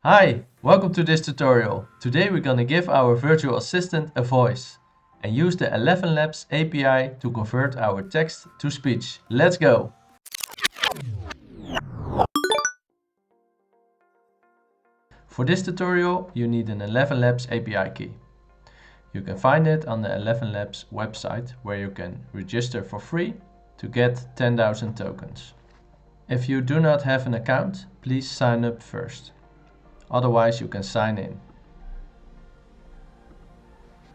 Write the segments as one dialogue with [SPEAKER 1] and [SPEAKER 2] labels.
[SPEAKER 1] Hi, welcome to this tutorial. Today we're gonna give our virtual assistant a voice and use the Elevenlabs API to convert our text to speech. Let's go! For this tutorial you need an Elevenlabs API key. You can find it on the Elevenlabs website where you can register for free to get 10,000 tokens. If you do not have an account, please sign up first. Otherwise you can sign in.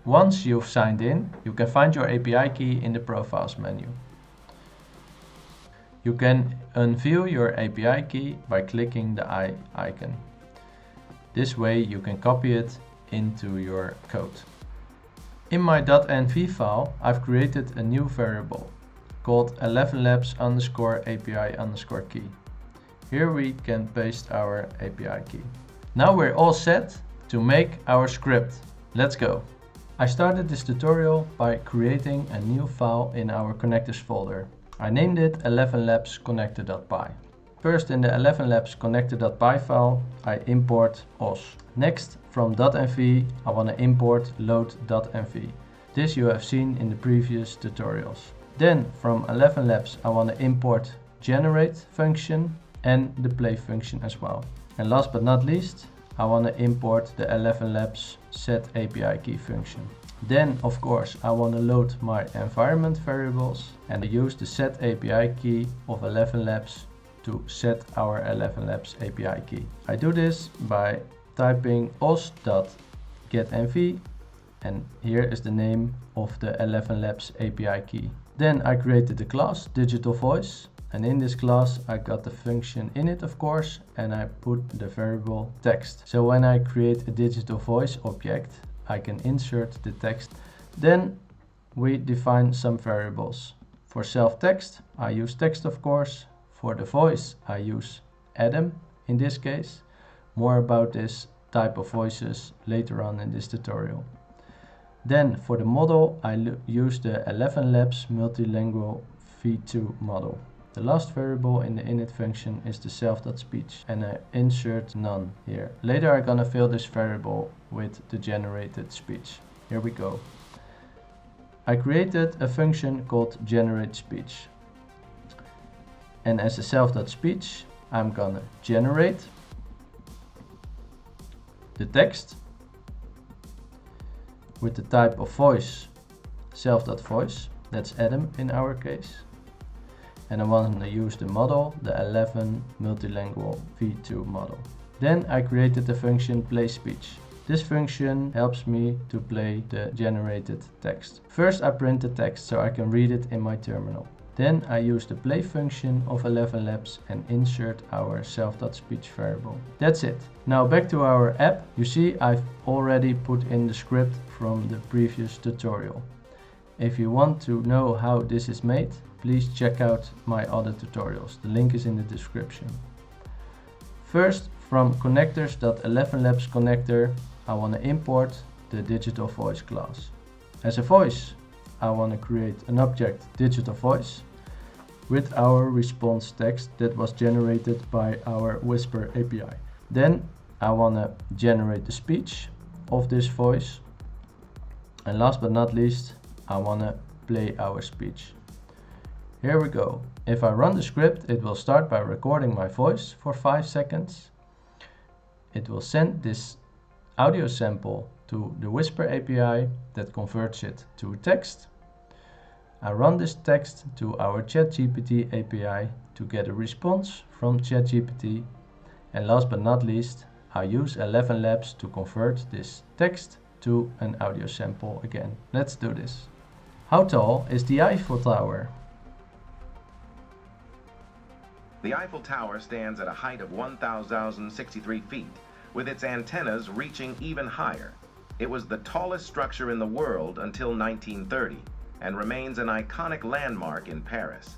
[SPEAKER 1] Once you've signed in, you can find your API key in the Profiles menu. You can unveil your API key by clicking the eye icon. This way you can copy it into your code. In my .env file, I've created a new variable called Elevenlabs_API_key. Here we can paste our API key. Now we're all set to make our script. Let's go! I started this tutorial by creating a new file in our connectors folder. I named it Elevenlabs connector.py. First, in the Elevenlabs connector.py file, I import os. Next, from .env, I want to import load.env. This you have seen in the previous tutorials. Then, from Elevenlabs, I want to import generate function and the play function as well. And last but not least, I want to import the Elevenlabs set API key function. Then, of course, I want to load my environment variables and use the set API key of Elevenlabs to set our Elevenlabs API key. I do this by typing os.getEnv, and here is the name of the Elevenlabs API key. Then I created the class digital voice, and in this class I got the function in it, of course, and I put the variable text. So when I create a digital voice object, I can insert the text. Then we define some variables. For self-text, I use text, of course. For the voice, I use Adam in this case. More about this type of voices later on in this tutorial. Then for the model, I use the Elevenlabs multilingual v2 model. The last variable in the init function is the self.speech, and I insert none here. Later I'm gonna fill this variable with the generated speech. Here we go. I created a function called generate speech. And as a self.speech, I'm gonna generate the text with the type of voice, self.voice. That's Adam in our case. And I want to use the model, the 11 multilingual v2 model. Then I created the function play speech. This function helps me to play the generated text. First I print the text so I can read it in my terminal. Then I use the play function of Elevenlabs and insert our self.speech variable. That's it. Now back to our app. You see I've already put in the script from the previous tutorial. If you want to know how this is made, please check out my other tutorials. The link is in the description. First, from connectors.elevenlabs connector, I want to import the digital voice class. As a voice, I want to create an object digital voice with our response text that was generated by our Whisper API. Then I want to generate the speech of this voice. And last but not least, I want to play our speech. Here we go. If I run the script, it will start by recording my voice for 5 seconds. It will send this audio sample to the Whisper API that converts it to text. I run this text to our ChatGPT API to get a response from ChatGPT. And last but not least, I use Elevenlabs to convert this text to an audio sample again. Let's do this. How tall is the Eiffel Tower?
[SPEAKER 2] The Eiffel Tower stands at a height of 1,063 feet, with its antennas reaching even higher. It was the tallest structure in the world until 1930, and remains an iconic landmark in Paris.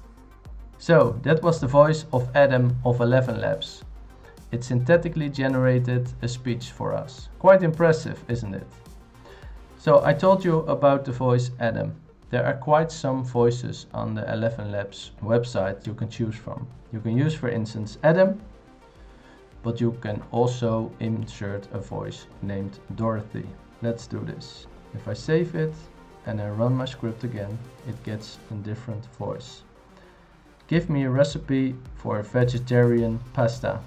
[SPEAKER 1] So, that was the voice of Adam of Elevenlabs. It synthetically generated a speech for us. Quite impressive, isn't it? So, I told you about the voice Adam. There are quite some voices on the Elevenlabs website you can choose from. You can use, for instance, Adam, but you can also insert a voice named Dorothy. Let's do this. If I save it and I run my script again, it gets a different voice. Give me a recipe for a vegetarian pasta.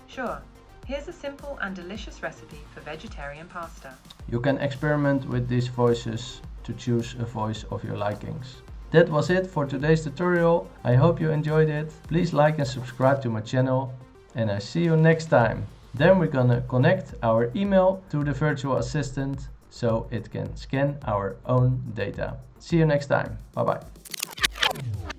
[SPEAKER 3] Sure. Here's a simple and delicious recipe for vegetarian pasta.
[SPEAKER 1] You can experiment with these voices to choose a voice of your likings. That was it for today's tutorial. I hope you enjoyed it. Please like and subscribe to my channel, and I see you next time. Then we're gonna connect our email to the virtual assistant so it can scan our own data. See you next time. Bye bye.